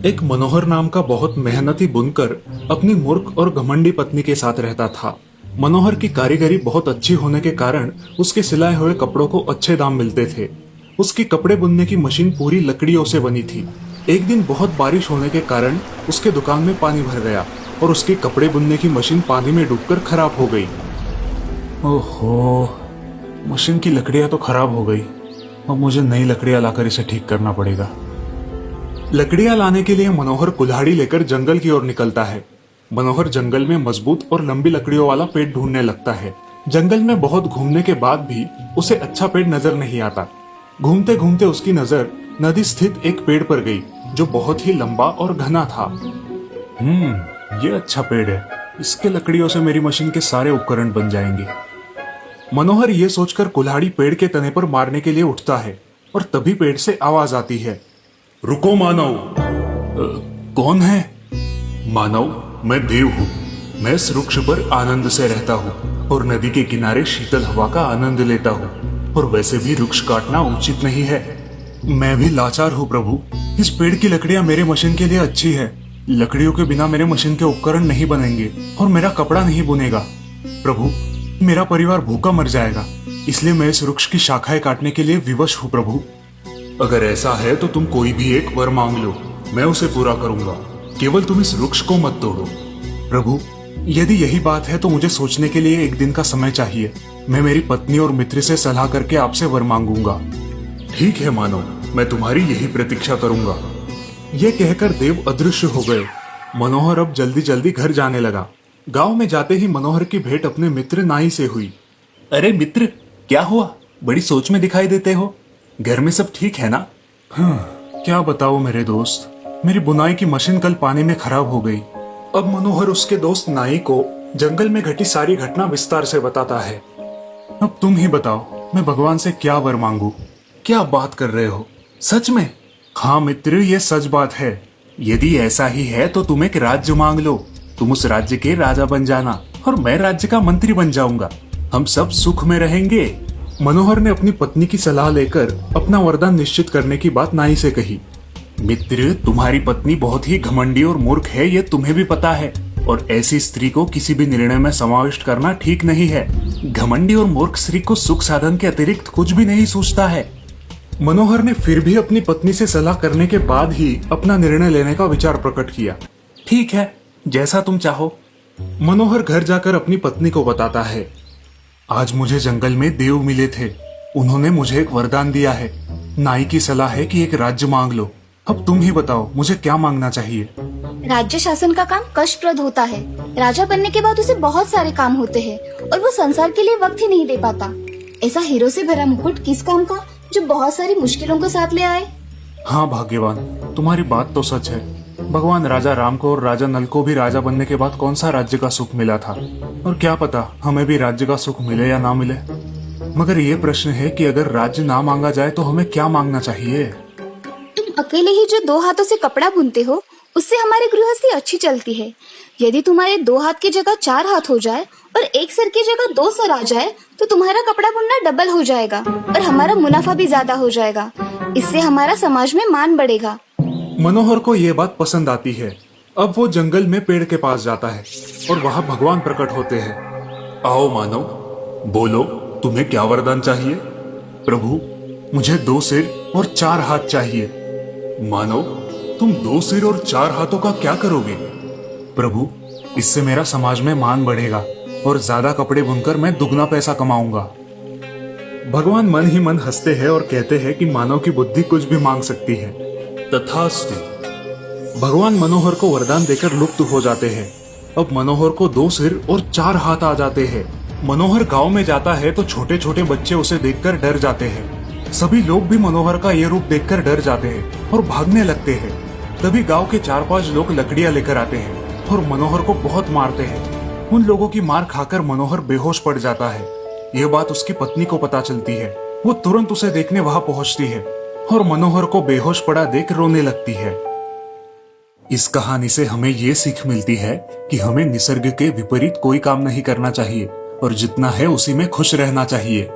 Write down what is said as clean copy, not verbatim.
एक मनोहर नाम का बहुत मेहनती बुनकर अपनी मूर्ख और घमंडी पत्नी के साथ रहता था। मनोहर की कारीगरी बहुत अच्छी होने के कारण उसके सिलाए हुए कपड़ों को अच्छे दाम मिलते थे। उसकी कपड़े बुनने की मशीन पूरी लकड़ियों से बनी थी। एक दिन बहुत बारिश होने के कारण उसके दुकान में पानी भर गया और उसकी कपड़े बुनने की मशीन पानी में डूबकर खराब हो गई। ओहो, मशीन की लकड़ियां तो खराब हो गई। अब मुझे नई लकड़ियां लाकर इसे ठीक करना पड़ेगा। लकड़ियां लाने के लिए मनोहर कुल्हाड़ी लेकर जंगल की ओर निकलता है। मनोहर जंगल में मजबूत और लंबी लकड़ियों वाला पेड़ ढूंढने लगता है। जंगल में बहुत घूमने के बाद भी उसे अच्छा पेड़ नजर नहीं आता। घूमते घूमते उसकी नजर नदी स्थित एक पेड़ पर गई जो बहुत ही लंबा और घना था। ये अच्छा पेड़ है। इसके लकड़ियों से मेरी मशीन के सारे उपकरण बन जाएंगे। मनोहर ये सोचकर कुल्हाड़ी पेड़ के तने पर मारने के लिए उठता है और तभी पेड़ से आवाज आती है, रुको मानव। कौन है? मानव, मैं देव हूँ। मैं इस वृक्ष पर आनंद से रहता हूँ और नदी के किनारे शीतल हवा का आनंद लेता हूँ, और वैसे भी वृक्ष काटना उचित नहीं है। मैं भी लाचार हूँ प्रभु। इस पेड़ की लकड़ियाँ मेरे मशीन के लिए अच्छी है। लकड़ियों के बिना मेरे मशीन के उपकरण नहीं बनेंगे और मेरा कपड़ा नहीं बुनेगा। प्रभु, मेरा परिवार भूखा मर जाएगा, इसलिए मैं इस वृक्ष की शाखाएं काटने के लिए विवश हूँ प्रभु। अगर ऐसा है तो तुम कोई भी एक वर मांग लो, मैं उसे पूरा करूंगा। केवल तुम इस वृक्ष को मत तोड़ो। प्रभु, यदि यही बात है तो मुझे सोचने के लिए एक दिन का समय चाहिए। मैं मेरी पत्नी और मित्र से सलाह करके आपसे वर मांगूंगा। ठीक है मानव, मैं तुम्हारी यही प्रतीक्षा करूंगा। ये कहकर देव अदृश्य हो गए। मनोहर अब जल्दी जल्दी घर जाने लगा। गांव में जाते ही मनोहर की भेंट अपने मित्र नाई से हुई। अरे मित्र, क्या हुआ? बड़ी सोच में दिखाई देते हो। घर में सब ठीक है ना? क्या बताओ मेरे दोस्त, मेरी बुनाई की मशीन कल पानी में खराब हो गई। अब मनोहर उसके दोस्त नाई को जंगल में घटी सारी घटना विस्तार से बताता है। अब तुम ही बताओ, मैं भगवान से क्या वर मांगू? क्या बात कर रहे हो? सच में? हाँ मित्र, ये सच बात है। यदि ऐसा ही है तो तुम एक राज्य मांग लो। तुम उस राज्य के राजा बन जाना और मैं राज्य का मंत्री बन जाऊंगा। हम सब सुख में रहेंगे। मनोहर ने अपनी पत्नी की सलाह लेकर अपना वरदान निश्चित करने की बात नाई से कही। मित्र, तुम्हारी पत्नी बहुत ही घमंडी और मूर्ख है, ये तुम्हें भी पता है, और ऐसी स्त्री को किसी भी निर्णय में समाविष्ट करना ठीक नहीं है। घमंडी और मूर्ख स्त्री को सुख साधन के अतिरिक्त कुछ भी नहीं सूझता है। मनोहर ने फिर भी अपनी पत्नी से सलाह करने के बाद ही अपना निर्णय लेने का विचार प्रकट किया। ठीक है, जैसा तुम चाहो। मनोहर घर जाकर अपनी पत्नी को बताता है, आज मुझे जंगल में देव मिले थे। उन्होंने मुझे एक वरदान दिया है। नाई की सलाह है कि एक राज्य मांग लो। अब तुम ही बताओ, मुझे क्या मांगना चाहिए? राज्य शासन का काम कष्टप्रद होता है। राजा बनने के बाद उसे बहुत सारे काम होते हैं और वो संसार के लिए वक्त ही नहीं दे पाता। ऐसा हीरो से भरा मुकुट किस काम का, जो बहुत सारी मुश्किलों को साथ ले आए। हाँ भाग्यवान, तुम्हारी बात तो सच है। भगवान राजा राम को और राजा नल को भी राजा बनने के बाद कौन सा राज्य का सुख मिला था, और क्या पता हमें भी राज्य का सुख मिले या ना मिले। मगर ये प्रश्न है कि अगर राज्य ना मांगा जाए तो हमें क्या मांगना चाहिए? तुम अकेले ही जो 2 हाथों से कपड़ा बुनते हो, उससे हमारी गृहस्थी अच्छी चलती है। यदि तुम्हारे 2 हाथ की जगह 4 हाथ हो जाए और एक सर की जगह 2 सर आ जाए तो तुम्हारा कपड़ा बुनना डबल हो जाएगा और हमारा मुनाफा भी ज्यादा हो जाएगा। इससे हमारा समाज में मान बढ़ेगा। मनोहर को ये बात पसंद आती है। अब वो जंगल में पेड़ के पास जाता है और वहाँ भगवान प्रकट होते हैं। आओ मानव, बोलो, तुम्हें क्या वरदान चाहिए? प्रभु, मुझे 2 सिर और 4 हाथ चाहिए। मानव, तुम 2 सिर और 4 हाथों का क्या करोगे? प्रभु, इससे मेरा समाज में मान बढ़ेगा और ज्यादा कपड़े बुनकर मैं दुगना पैसा कमाऊंगा। भगवान मन ही मन हंसते हैं और कहते हैं कि मानव की बुद्धि कुछ भी मांग सकती है। तथास्तु। भगवान मनोहर को वरदान देकर लुप्त हो जाते हैं। अब मनोहर को 2 सिर और 4 हाथ आ जाते हैं। मनोहर गांव में जाता है तो छोटे छोटे बच्चे उसे देखकर डर जाते हैं। सभी लोग भी मनोहर का ये रूप देखकर डर जाते हैं और भागने लगते हैं। तभी गांव के 4-5 लोग लकड़ियां लेकर आते हैं और मनोहर को बहुत मारते हैं। उन लोगों की मार खाकर मनोहर बेहोश पड़ जाता है। यह बात उसकी पत्नी को पता चलती है। वो तुरंत उसे देखने वहां पहुंचती है और मनोहर को बेहोश पड़ा देख रोने लगती है। इस कहानी से हमें ये सीख मिलती है कि हमें निसर्ग के विपरीत कोई काम नहीं करना चाहिए और जितना है उसी में खुश रहना चाहिए।